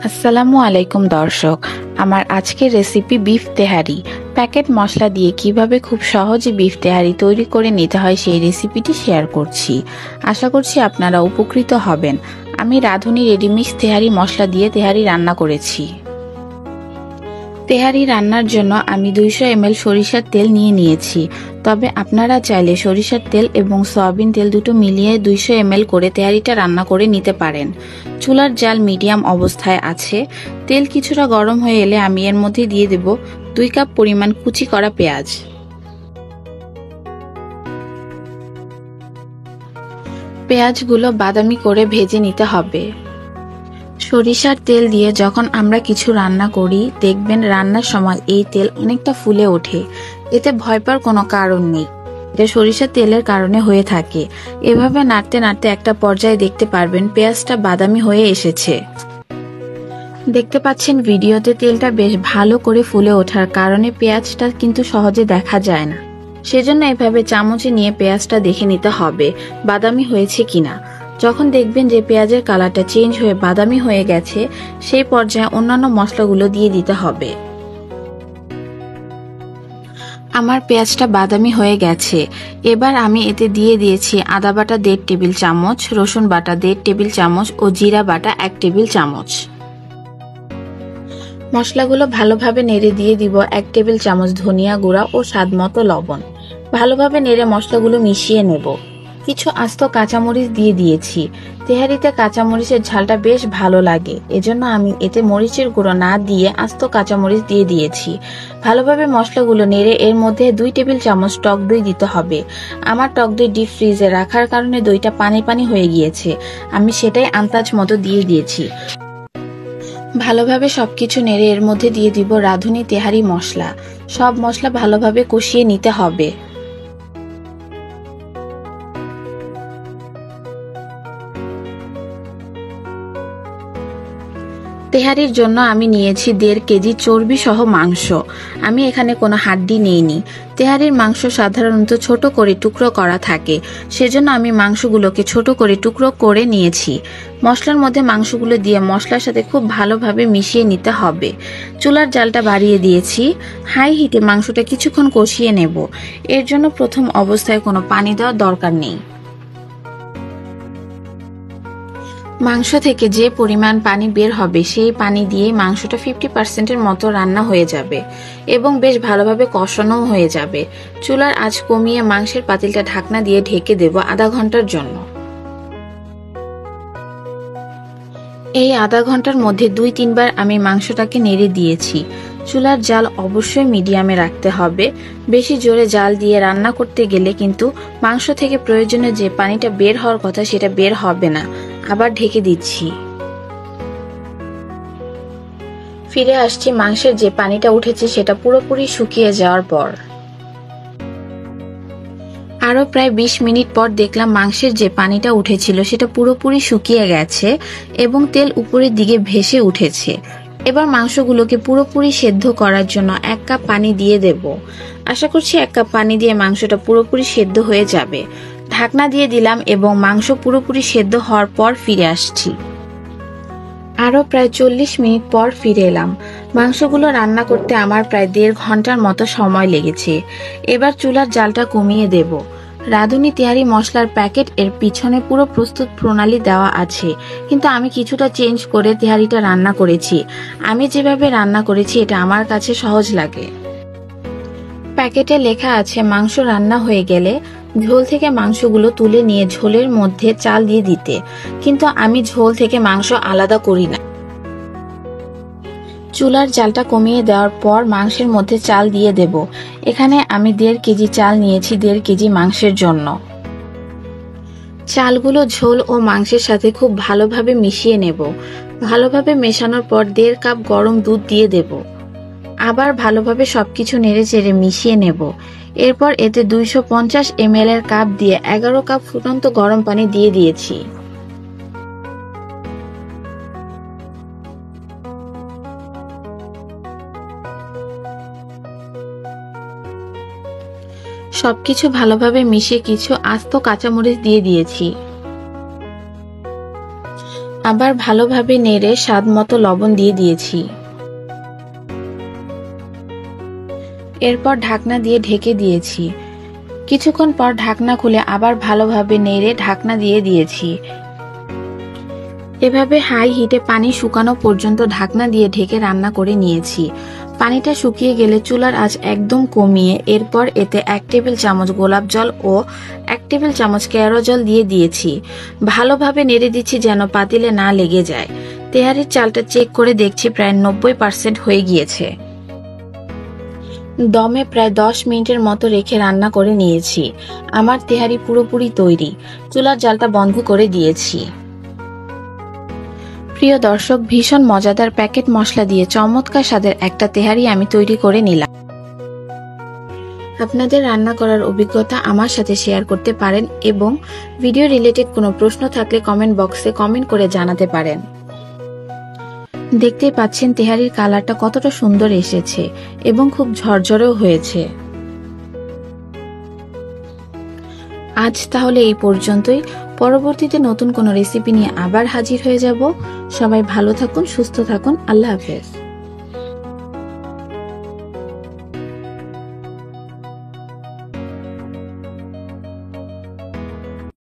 আসসালামু আলাইকুম দর্শক, আমার আজকের রেসিপি বিফ তেহারি। প্যাকেট মশলা দিয়ে কিভাবে খুব সহজে বিফ তেহারি তৈরি করে নিতে হয় সেই রেসিপিটি শেয়ার করছি। আশা করছি আপনারা উপকৃত হবেন। আমি রাঁধুনি রেডিমিক্স তেহারি মশলা দিয়ে তেহারি রান্না করেছি। তেহারি রান্নার জন্য আমি 200 ml সরিষার তেল নিয়ে নিয়েছি। তবে আপনারা চাইলে সরিষার তেল এবং সয়াবিন তেল দুটো মিলিয়ে 200 ml করে তেহারিটা রান্না করে নিতে পারেন। চুলার জাল মিডিয়াম অবস্থায় আছে। তেল কিছুটা গরম হয়ে এলে আমি এর মধ্যে দিয়ে দেব 2 কাপ পরিমাণ কুচি করা পেঁয়াজ। পেঁয়াজগুলো বাদামি করে ভেজে নিতে হবে। সরিষার তেল দিয়ে যখন আমরা কিছু রান্না করি, দেখবেন রান্নার সময় এই তেল অনেকটা ফুলে ওঠে। এতে ভয় পাওয়ার কোনো কারণ নেই, এটা সরিষার তেলের কারণে হয়ে থাকে। এভাবে নাড়তে নাড়তে একটা পর্যায়ে দেখতে পারবেন পেঁয়াজটা বাদামি হয়ে এসেছে। দেখতে পাচ্ছেন ভিডিওতে তেলটা বেশ ভালো করে ফুলে ওঠার কারণে পেঁয়াজটা কিন্তু সহজে দেখা যায় না। সেজন্য এভাবে চামচে নিয়ে পেঁয়াজটা দেখে নিতে হবে বাদামি হয়েছে কিনা। যখন দেখবেন যে পেঁয়াজের কালারটা চেঞ্জ হয়ে বাদামি হয়ে গেছে, সেই পর্যায়ে অন্যান্য মশলাগুলো দিয়ে দিতে হবে। আমার পেঁয়াজটা বাদামি হয়ে গেছে। এবার আমি এতে দিয়ে দিয়েছি আদা বাটা 1.5 টেবিল চামচ, রসুন বাটা 1.5 টেবিল চামচ ও জিরা বাটা 1 টেবিল চামচ। মশলাগুলো ভালোভাবে নেড়ে দিয়ে দিব 1 টেবিল চামচ ধনিয়া গুঁড়া ও স্বাদমতো লবণ। ভালোভাবে নেড়ে মশলাগুলো মিশিয়ে নেব। কিছু আস্ত কাঁচামরিচ দিয়ে দিয়েছি। তেহারিতে কাঁচামরিচের ঝালটা বেশ ভালো লাগে, এজন্য আমি এতে মরিচের গুঁড়ো না দিয়ে আস্ত কাঁচামরিচ দিয়ে দিয়েছি। ভালোভাবে মশলাগুলো নেড়ে এর মধ্যে 2 টেবিল চামচ টক দই দিতে হবে। আমার টক দই ডিপ ফ্রিজে রাখার কারণে দইটা পানি পানি হয়ে গিয়েছে, আমি সেটাই আন্দাজ মতো দিয়ে দিয়েছি। ভালোভাবে সবকিছু নেড়ে এর মধ্যে দিয়ে দিব রাঁধুনি তেহারি মশলা। সব মশলা ভালোভাবে কষিয়ে নিতে হবে। তেহারির জন্য আমি নিয়েছি 1.5 কেজি চর্বি সহ মাংস। আমি এখানে কোনো হাড্ডি নেইনি। তেহারির মাংস সাধারণত ছোট করে টুকরো করা থাকে, সেজন্য আমি মাংসগুলোকে ছোট করে টুকরো করে নিয়েছি। মশলার মধ্যে মাংসগুলো দিয়ে মশলার সাথে খুব ভালোভাবে মিশিয়ে নিতে হবে। চুলার জালটা বাড়িয়ে দিয়েছি। হাই হিটে মাংসটা কিছুক্ষণ কষিয়ে নেব। এর জন্য প্রথম অবস্থায় কোনো পানি দেওয়ার দরকার নেই। মাংস থেকে যে পরিমাণ পানি বের হবে সেই পানি দিয়ে মাংসটা 50% মতো রান্না হয়ে যাবে এবং বেশ ভালোভাবে কষানো হয়ে যাবে। চুলার আঁচ কমিয়ে মাংসের পাতিলটা ঢাকনা দিয়ে ঢেকে দেব আধা ঘন্টার জন্য। এই আধা ঘন্টার মধ্যে 2-3 বার আমি মাংসটাকে নেড়ে দিয়েছি। চুলার জাল অবশ্যই মিডিয়ামে রাখতে হবে। বেশি জোরে জাল দিয়ে রান্না করতে গেলে কিন্তু মাংস থেকে প্রয়োজনীয় যে পানিটা বের হওয়ার কথা সেটা বের হবে না। আবার ঢেকে দিচ্ছি। ফিরে আসছি মাংসের যে পানিটা উঠেছে সেটা পুরোপুরি শুকিয়ে যাওয়ার পর। আরো প্রায় 20 মিনিট পর দেখলাম মাংসের যে পানিটা উঠেছিল সেটা পুরোপুরি শুকিয়ে গেছে এবং তেল উপরের দিকে ভেসে উঠেছে। এবার মাংসগুলোকে পুরোপুরি সেদ্ধ করার জন্য 1 কাপ পানি দিয়ে দেব। আশা করছি 1 কাপ পানি দিয়ে মাংসটা পুরোপুরি সেদ্ধ হয়ে যাবে। ঢাকনা দিয়ে দিলাম এবং মাংস পুরোপুরি সেদ্ধ হওয়ার পর ফিরে আসছি। আরো প্রায় 40 মিনিট পর ফিরে এলাম। মাংসগুলো রান্না করতে আমার প্রায় 1.5 ঘন্টার মতো সময় লেগেছে। এবার চুলার জালটা কমিয়ে দেব। রাঁধুনি তেহারি মশলার প্যাকেট এর পিছনে পুরো প্রস্তুত প্রণালী দেওয়া আছে, কিন্তু আমি কিছুটা চেঞ্জ করে তেহারিটা রান্না করেছি। আমি যেভাবে রান্না করেছি এটা আমার কাছে সহজ লাগে। প্যাকেটে লেখা আছে মাংস রান্না হয়ে গেলে ঝোল থেকে মাংসগুলো তুলে নিয়ে ঝোলের মধ্যে চাল দিয়ে দিতে, কিন্তু আমি ঝোল থেকে মাংস আলাদা করি না। চুলার জালটা কমিয়ে দেওয়ার পর মাংসের মধ্যে চাল দিয়ে দেব। এখানে আমি 1.5 কেজি চাল নিয়েছি 1.5 কেজি মাংসের জন্য। চালগুলো ঝোল ও মাংসের সাথে খুব ভালোভাবে মিশিয়ে নেব। ভালোভাবে মেশানোর পর 1.5 কাপ গরম দুধ দিয়ে দেব। আবার ভালোভাবে সবকিছু নেড়ে চেড়ে মিশিয়ে নেব। এরপর এতে 250 ml এর কাপ দিয়ে 11 কাপ ফুটন্ত গরম পানি দিয়ে দিয়েছি। সবকিছু ভালোভাবে মিশিয়ে কিছু আস্ত কাঁচামরিচ দিয়ে দিয়েছি। আবার ভালোভাবে নেড়ে স্বাদ মতো লবণ দিয়ে দিয়েছি। এরপর ঢাকনা দিয়ে ঢেকে দিয়েছি। কিছুক্ষণ পর ঢাকনা খুলে আবার ভালোভাবে নেড়ে ঢাকনা দিয়ে দিয়েছি। এভাবে হাই হিটে পানি শুকানো পর্যন্ত ঢাকনা দিয়ে ঢেকে রান্না করে নিয়েছি। পানিটা শুকিয়ে গেলে চুলার আঁচ একদম কমিয়ে এরপর এতে 1 টেবিল চামচ গোলাপ জল ও 1 টেবিল চামচ কেওড়া জল দিয়ে দিয়েছি। ভালোভাবে নেড়ে দিচ্ছি যেন পাতিলে না লেগে যায়। তেহারির চালটা চেক করে দেখছি প্রায় 90% হয়ে গিয়েছে। দমে প্রায় 10 মিনিটের মতো রেখে রান্না করে নিয়েছি। আমার তেহারি পুরোপুরি তৈরি। চুলার জালটা বন্ধ করে দিয়েছি। প্রিয় দর্শক, ভীষণ মজাদার প্যাকেট মশলা দিয়ে চমৎকার স্বাদের একটা তেহারি আমি তৈরি করে নিলাম। আপনাদের রান্না করার অভিজ্ঞতা আমার সাথে শেয়ার করতে পারেন এবং ভিডিও রিলেটেড কোনো প্রশ্ন থাকলে কমেন্ট বক্সে কমেন্ট করে জানাতে পারেন। দেখতেই পাচ্ছেন তেহারির কালারটা কতটা সুন্দর এসেছে এবং খুব ঝরঝরেও হয়েছে। আজ তাহলে এই পর্যন্তই। পরবর্তীতে নতুন কোনো রেসিপি নিয়ে আবার হাজির হয়ে যাব। সবাই ভালো থাকুন, সুস্থ থাকুন। আল্লাহ হাফেজ।